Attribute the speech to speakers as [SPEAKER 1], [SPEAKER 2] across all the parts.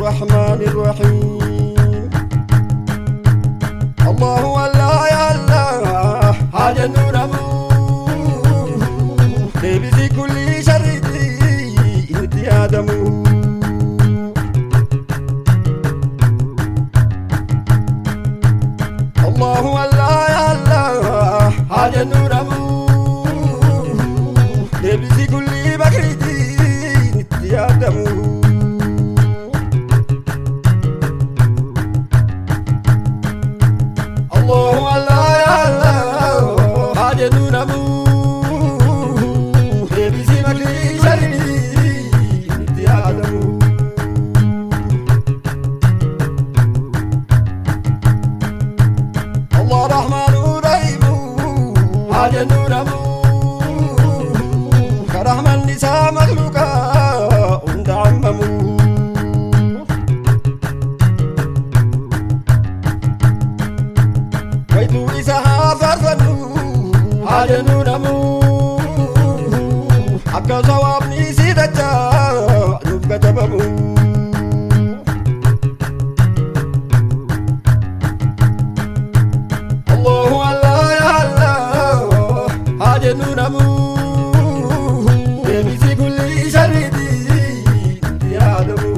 [SPEAKER 1] الرحمن الرحيم. الله والله يا الله حاجة نورمو لبسي كل شر انت آدمو. الله والله يا الله حاجة نورمو لبسي كل بكرتي انت آدمو. الله والله يا الله حاجة نورمو لبسي كل شر انت آدمو. الله رحمن رحيم حاجة نورمو كرحمة النساء مخلوقا وندعممو. ويتو إساها فرفنو حاجة نورمو حقا صوابني سيدجا نبقى تبمو. الله والله يا الله حاجة نورمو لبسي كل شر انت آدمو.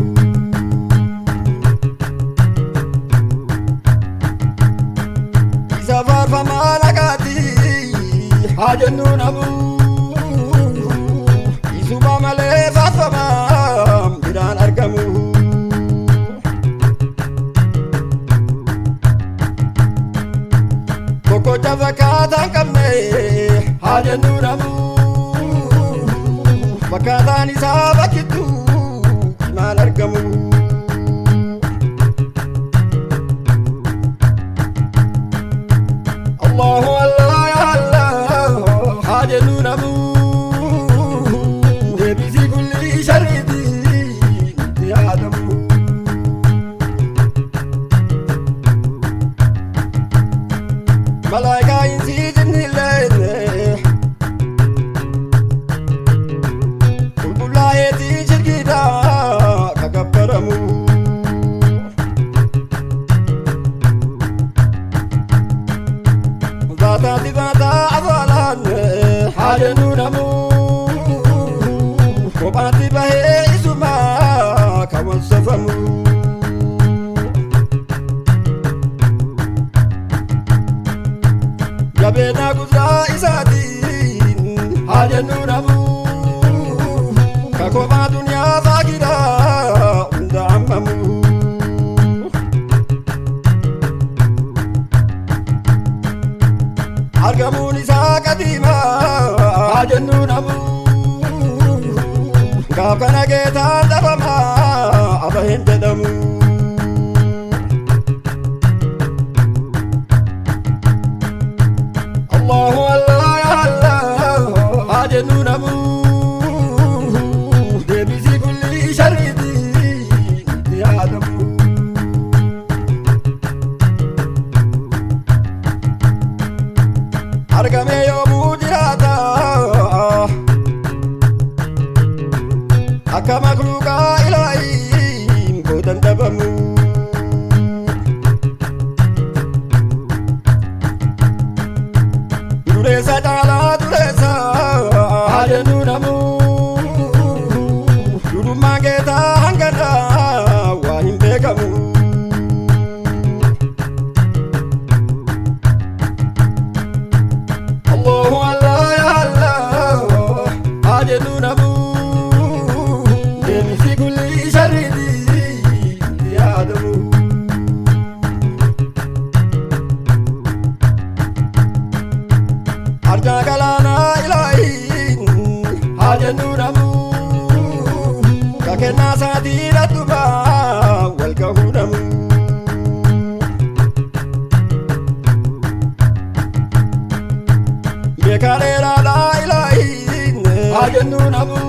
[SPEAKER 1] سفر فما لقاتي حاجة نورمو يسوبا ملي فاطمة بدان أرقمو. كوكو جفكاتا كمي حاجة نورمو فكاتا نسابة كتو مال أرقمو. الله والله يا الله حاجة نورمو لبسي كل شر انت آدمو. ملايكة ينسي جن الليل كل آياتي شركيدا ككبرمو. ذاتي ذاتا أفعلان حاجة نورمو وباتي بهي إسما كمان سفمو. جبنا قدرة إساتين حاجة نورمو ككوبا دنيا فاكرة وندعممو. أرقمو نساء قديمة حاجة نورمو كافنا كيتان دفما أبهن تدمو. الله والله يا الله حاجة نورمو لبسي كل شر انت آدمو. أرقمي يوم جراتا أكا مخلوقا إلهي كودن دبمو. دريسا جالا دريسا حاجة نورمو درما كيتا هنگنا واهم بيكمو. الله والله يا الله حاجة نورمو لبسي كل شر انت آدمو. أرجع كلانا إلهي حاجة نورمو ككنا ساتي رتبا والكهودمو. بكاليرا لا إلهي حاجة نورمو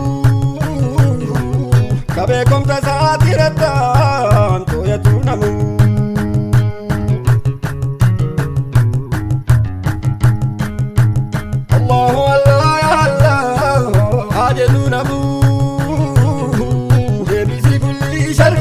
[SPEAKER 1] كبكم تساتي رتان تويتونمو. الله والله يا الله حاجة نورمو لبسي كل شر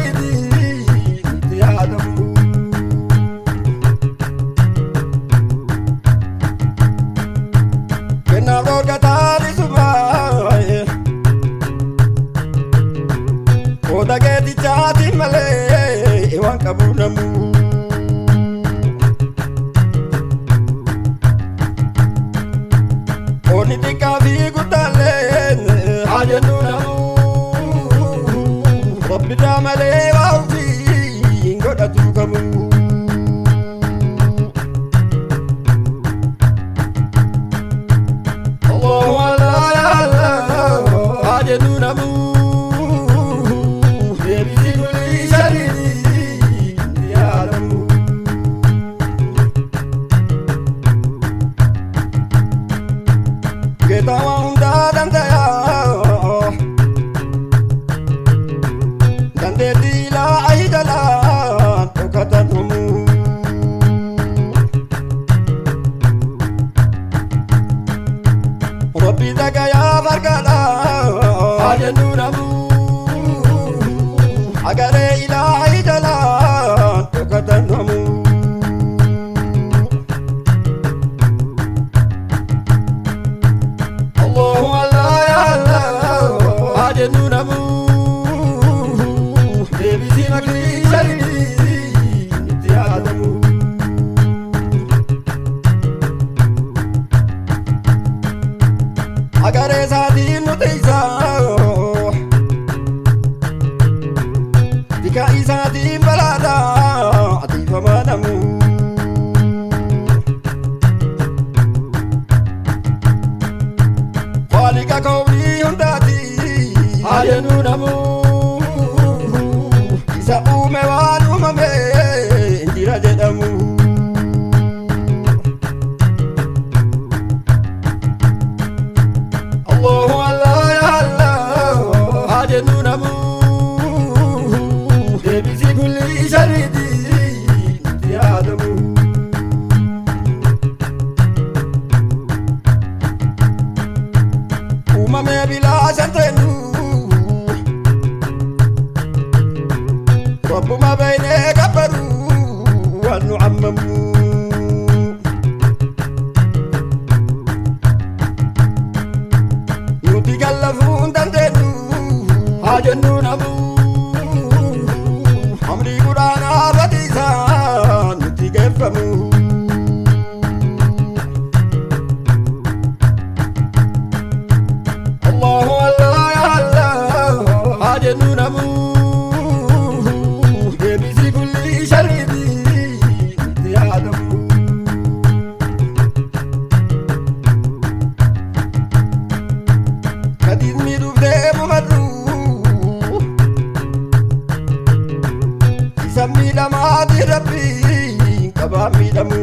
[SPEAKER 1] waan miidhamu.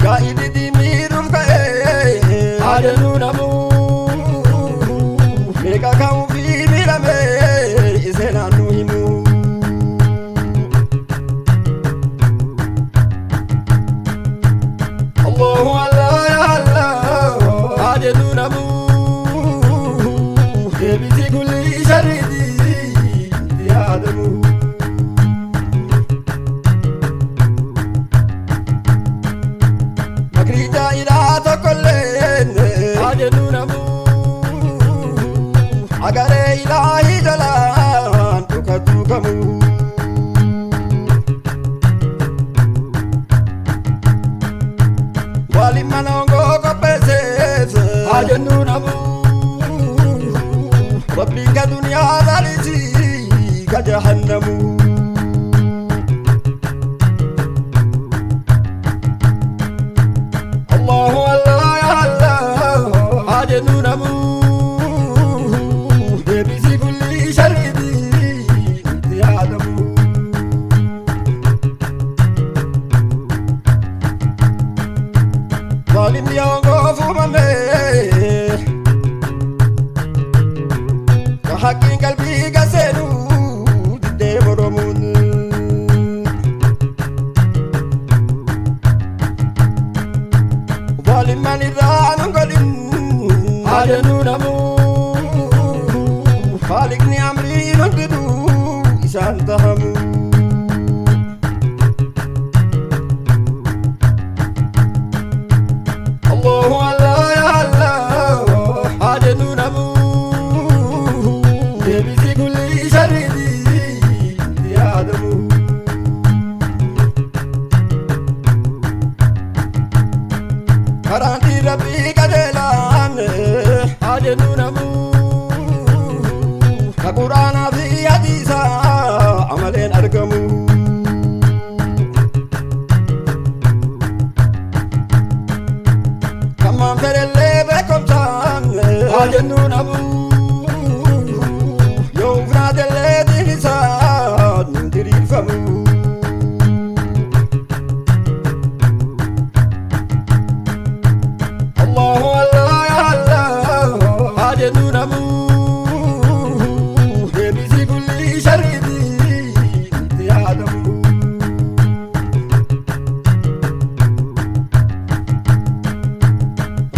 [SPEAKER 1] Gaa'illi diimiidhuuf ka'ee adeemuu namuu meeqa ka'uu fi miidhamee isee naannoo himu. Allahu Allah ya Allah adeemuu namuu deebisi kulli shariiti yaadamu. Makrija ilaa tokkolleen adeemuu namuu agaree ilaahi jalaan dhukatu kamu. Waliin manoongoo qopheessees adeemuu namuu rabbiin ka duniyaa dhaalisi ka jahannamu. Allahu Allah ya Allah adeemuu namuu deebisi kulli shariiti yaadamu. Waliin mi'oongoo fuumamee ka haqqiin qalbii gaseenuu diddee mormuun. Waliin manirraa nun godhin adeemuu namuu faaliqni amrii nun diduu isaan tahamu. Allahu Allah ya Allah adeemuu namuu deebisi kulli shariiti yaadamu. Karaan rabbii qajeelaan adeemuu namuu ka quraanaa fi hadiisaa amaleen argamu. Kammaan fedhellee beekumsaan adeemuu namuu yoo ufnaatellee diinisaa nun diriirfamu. Allahu Allah ya Allah adeemuu namuu deebisi kulli shariiti yaadamu.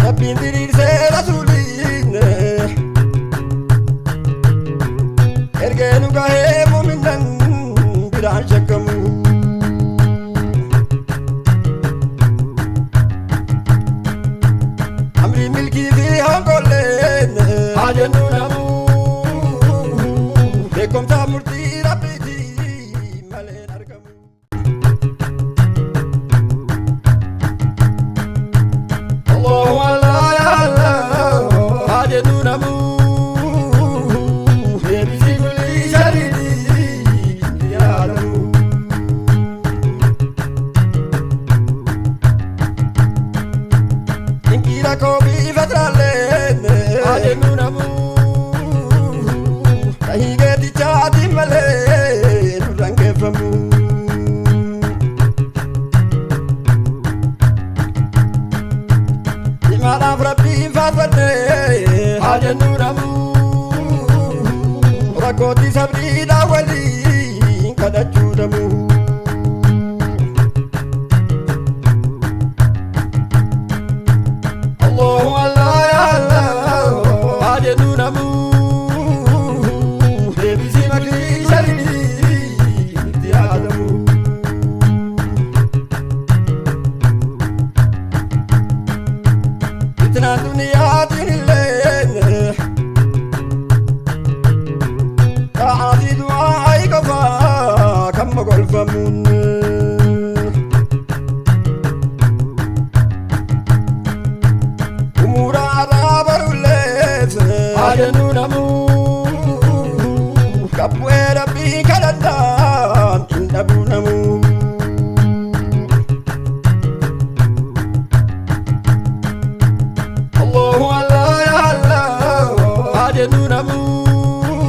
[SPEAKER 1] Rabbiin diriirsee rasuuliin ergee nu gahee muuminnan biraan shakkamu. Amri milkii fi honkolleen adeemuu namuu beekumsa murtii rabbiiti maleen argamu. Allahu Allah ya Allah adeemuu namuu deebisi kulli shariiti yaadamu. Inkiira koobii fatraalleen adeemuu namuu tahii geetichaatiin malee nurraan geeffamu. Imaadhaaf rabbiin faarfannee adeemuu namuu rakkootti sabdiidhaa waliin kadhachuu damu. Allahu Allah ya Allah adeemuu namuu deebisi makrii shariiti yaadamu. Fitnaan duniyaatiin illee ta'aa fi du'aa qofaa kan mogolfamuun. Umuura irraa barulleef adeemuu namuu kabbu'ee rabbii kadhadhaan hin dhabuu namuu. Allahu Allah ya Allah adeemuu namuu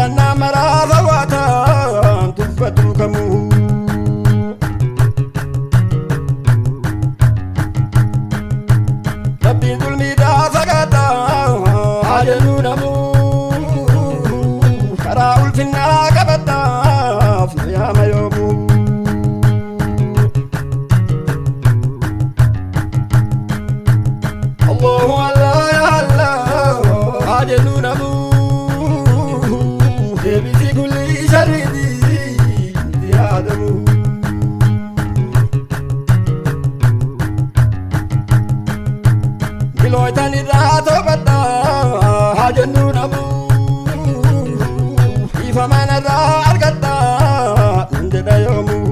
[SPEAKER 1] kadhannaa maraasa waataan tuffatu kamuu rabbiin dulmiidhaa sagataa haajannuu namuu karaa ulfinnaa qabadhaaf nu yaama yoomuu Allahu Allah ya Allah haajannuu namuu deebisi kulli sharriitii yaadamuu Loitan irraa to'adhaa haajannuu namuu ifa manarraa argadhaa nan jedha yoomuu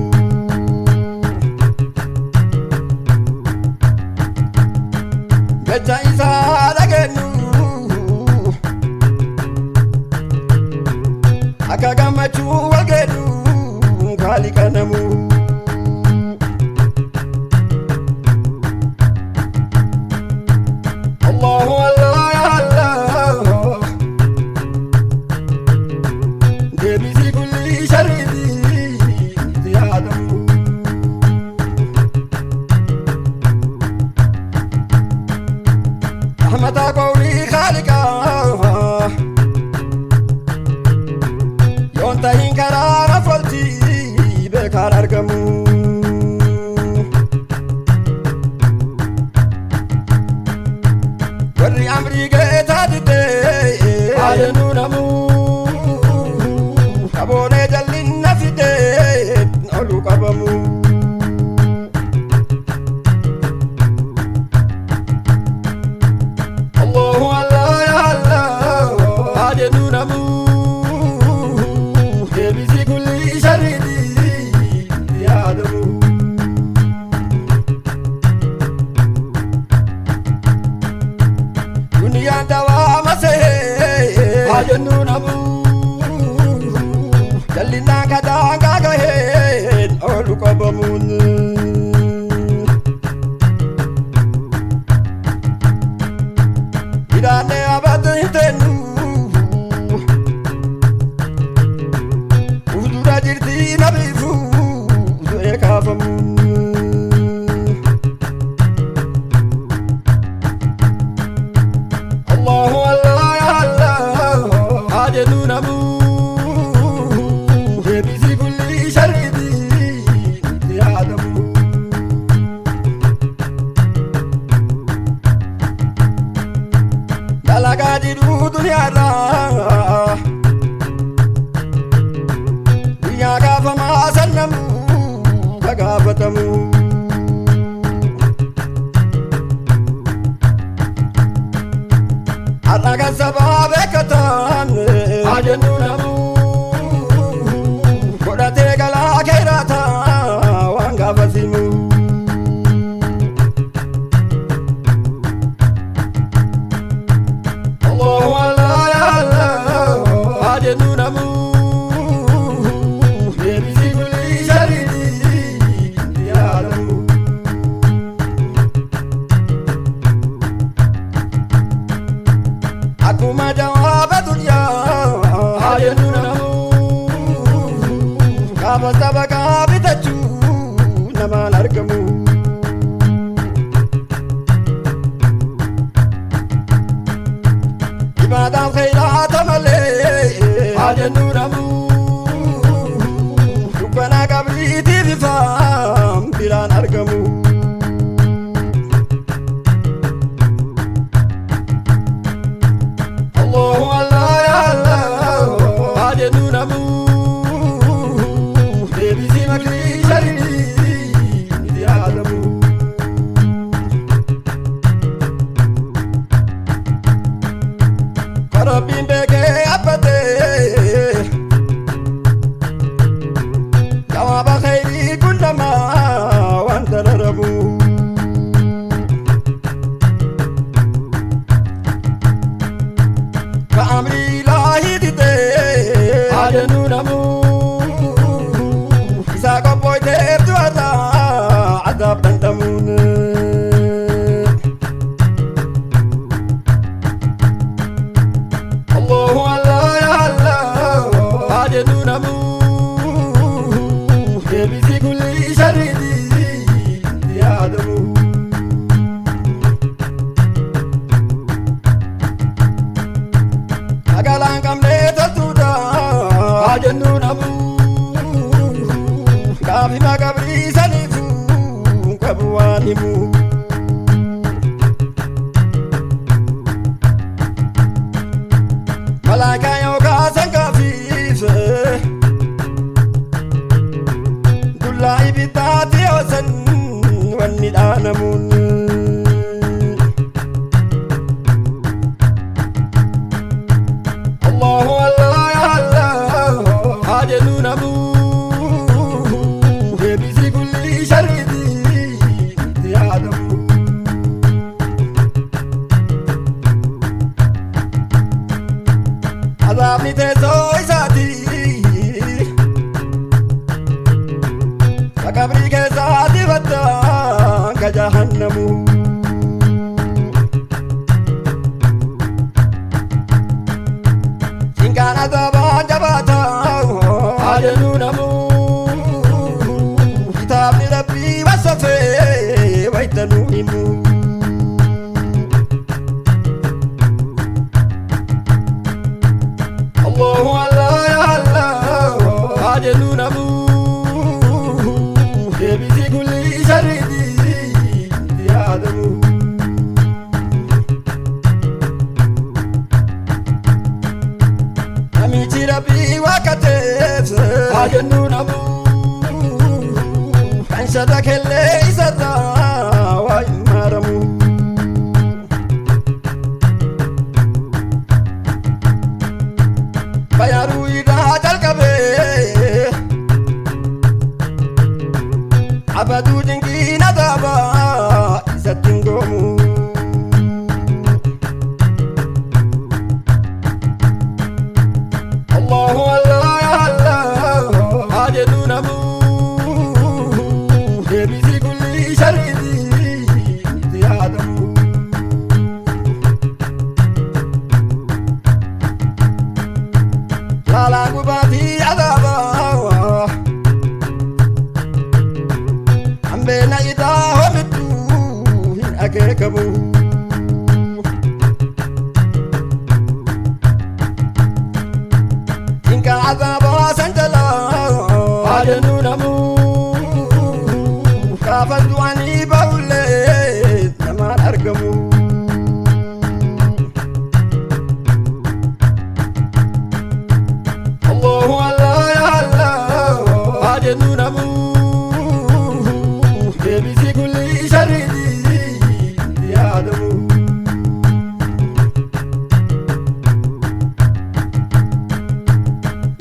[SPEAKER 1] jecha isaa dhageenyu akka gammachuu wal geeddu kaaliqa namuu Allahu Allah ya Allah deebisi kulli sharriitii yaadamu rahmataa qawlii kaaliqaa yoon tahin karaa rafaltii beekaan argamu warri amrii geetaa didee haajannuu namuu qaboonee jallinna fidee olu qabamu Allahu Allah ya Allah haajannuu namuu deebisi kulli sharriitii yaadamu Duniyaan dawaama sehee haajannuu namuu jallinaan kadaangaa gaheen olu qabamuun hidhaannee abadda hin teennu ufdura jirtii nabiifu du'ee kaafamuun Allahu Allah ya Allah haajannuu namuu deebisi kulli sharriitii yaadamu dalagaa jiruu duniyaarraa guyyaa gaafamaa sannamuu ka gaafatamuu har'a kan sabaa beekataan haajannuu namuu godhatee galaa keeraataa waan gaafasimu Allahu Allah ya Allah haajannuu namuu deebisi kulli sharriitii yaadamu akkuma jawaaba duniyaa haajannuu namuu gaafa sabaqaa bitachuu namaan argamu ibaadaan khayraata malee haajannuu namuu dubbanaa qabriitii bifaam biraan argamu Allahu Allah ya Allah haajannuu namuu deebisi makrii sharriitii yaadamu Rabbiin beekee abbatee jennu namu gaafi magabriisaniifu qabu waan himu malaakaa yookaasan gaafiise dullaa ibiddaati yoosan wanni dhaanamuun Allahu Allah ya Allah hajenu namu debisi kulli sharidi tiadamu azabni tezo isati kabri ke saati badda ka jahannamu Kana daba jabata hajenu namu kitabni rabbi wasafe waitanu himu Allahu Allah ya Allah hajenu namu debisi kulli sharidi tiadamu Amici rabbi wakateef hajenu namu kan shada kelle isarra waa imaramu bayaru ida jalqabe abadu jingina daba isattin goomu Allahu Allah ya Allah hajenu namu debisi kulli sharidi tiadamu lala gubati adaba ambena ida homitu hin akekamu azaba sanjala hajenu namu kaafaddu ani bawle namaan argamu Allahu Allah ya Allah hajenu namu debisi kulli sharidi tiadamu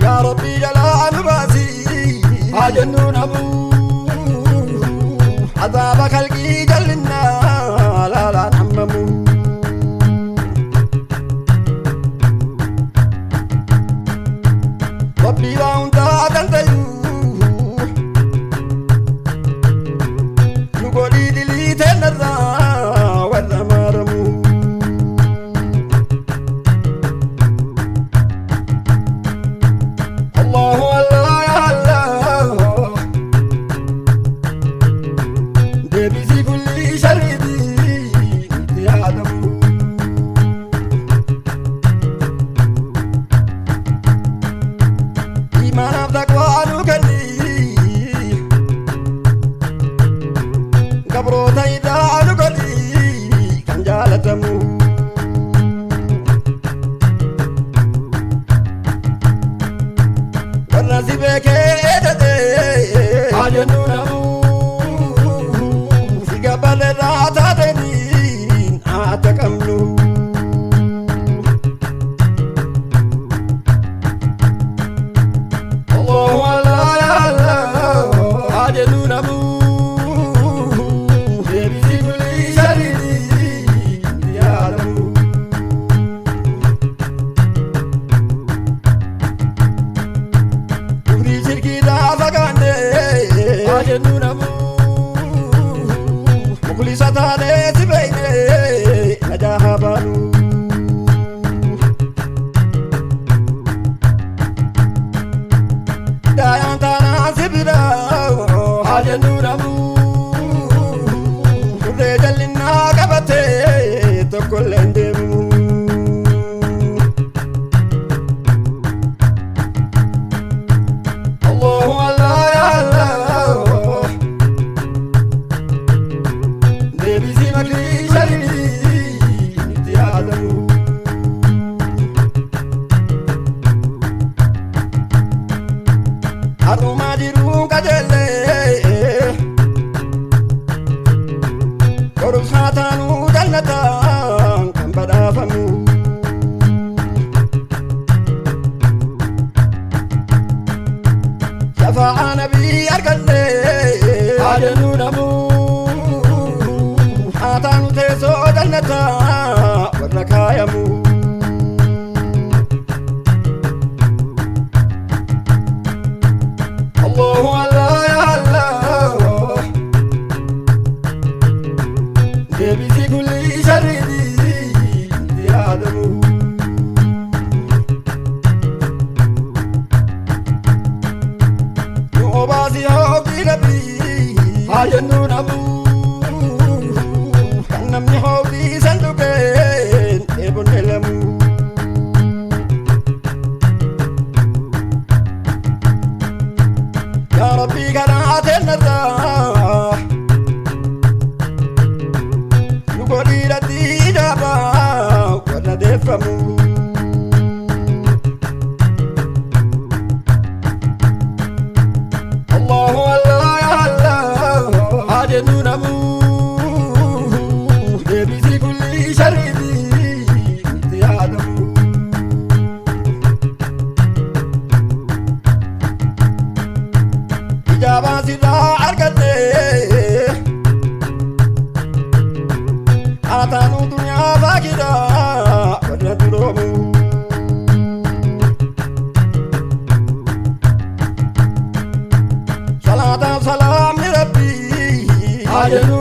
[SPEAKER 1] Ya Rabbi jalaan baasi hajenu namu azaba khalqi jallinna laalaan hammamu Rabbi waa hundaa dandayu nu godhii diliiteenarraa warra maaramu Allahu Allah ya Allah debisi kulli sharidi tiadamu imanaf taqwaanu kenni gabroota idaanu godhi kan jaalatamu warra si beekee edate hajenu namu si gabalirraa taateniin haata qabnu Allahu Allah ya Allah hajenu namu debisi kulli sharidi tiadamu Uri shirki da fagaanne hajenu Har'umaa jiruu qajeellee qorumsaa taanuu jannataan kan badhaafamu. Shafaa'a nabii arganne haa jennu namuu haa taanu teessoo jannataa warra kaayamu. Allahu Allah ya Allah deebisi kulli sharrii yaadamu. Nu obaasi hoobii nabii haa jennu namuu kan namni hoobii san dhugeen dheebonne lamu. Ya Rabbi kanaateen narraa nu godhiidhatti ijaabaa warra deeffamu. Allahu Allah ya Allah haa jennu namuu deebisi kulli sharrii yaadamu. Ijaabaa sirraa argatte haa taanu duniyaa faakidaa warra duroomu. Salaataaf salaamni rabbii haa jennu